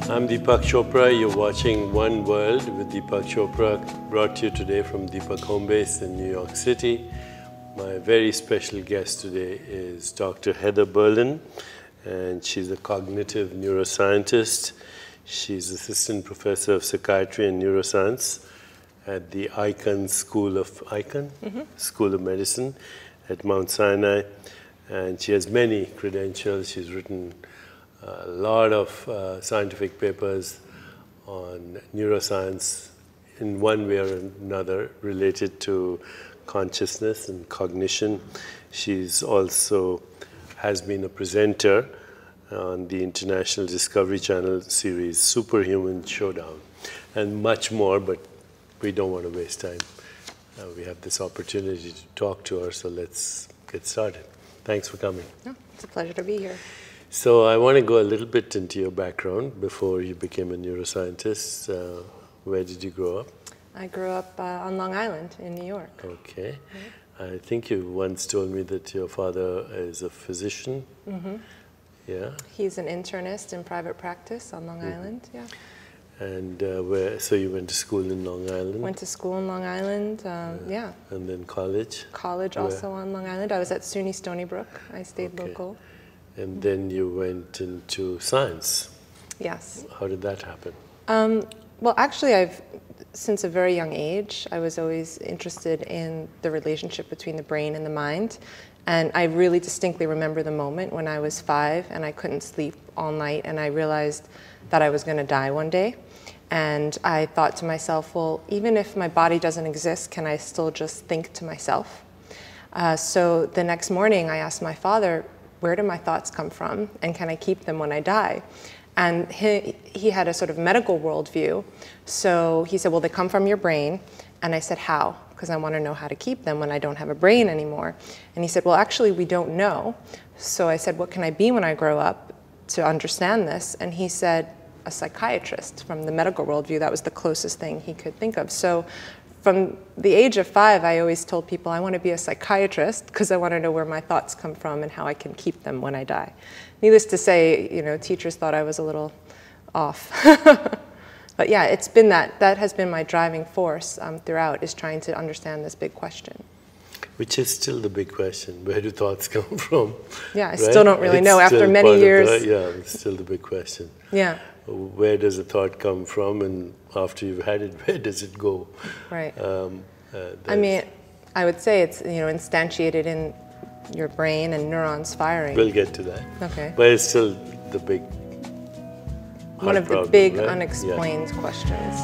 I'm Deepak Chopra. You're watching One World with Deepak Chopra, brought to you today from Deepak Home Base in New York City. My very special guest today is Dr. Heather Berlin, and she's a cognitive neuroscientist. She's Assistant Professor of Psychiatry and Neuroscience at the Icahn School of Medicine at Mount Sinai. And she has many credentials. She's written a lot of scientific papers on neuroscience in one way or another related to consciousness and cognition. She's also has been a presenter on the International Discovery Channel series Superhuman, Showdown, and much more, but we don't want to waste time. We have this opportunity to talk to her, so let's get started. Thanks for coming. Oh, it's a pleasure to be here. So I want to go a little bit into your background before you became a neuroscientist. Where did you grow up? I grew up on Long Island in New York. Okay. I think you once told me that your father is a physician. Mm-hmm. Yeah. He's an internist in private practice on Long Island, yeah. And so you went to school in Long Island? Went to school in Long Island, yeah. And then college? College also on Long Island. I was at SUNY Stony Brook. I stayed local. And then you went into science. Yes. How did that happen? Well, actually, since a very young age, I was always interested in the relationship between the brain and the mind. And I really distinctly remember the moment when I was 5 and I couldn't sleep all night, and I realized that I was going to die one day. And I thought to myself, well, even if my body doesn't exist, can I still just think to myself? So the next morning, I asked my father, where do my thoughts come from, and can I keep them when I die? And he had a sort of medical worldview. So he said, well, they come from your brain. And I said, how? Because I want to know how to keep them when I don't have a brain anymore. And he said, well, actually, we don't know. So I said, what can I be when I grow up to understand this? And he said, a psychiatrist. From the medical worldview, that was the closest thing he could think of. So from the age of 5, I always told people I want to be a psychiatrist because I want to know where my thoughts come from and how I can keep them when I die. Needless to say, teachers thought I was a little off. But yeah, it's been that has been my driving force throughout, is trying to understand this big question. Which is still the big question. Where do thoughts come from? Yeah, I still don't really know after many years. Yeah, it's still the big question. Yeah. Where does a thought come from, and after you've had it, where does it go? Right. I mean, I would say it's instantiated in your brain and neurons firing. We'll get to that. Okay. But it's still the big one of the big unexplained questions.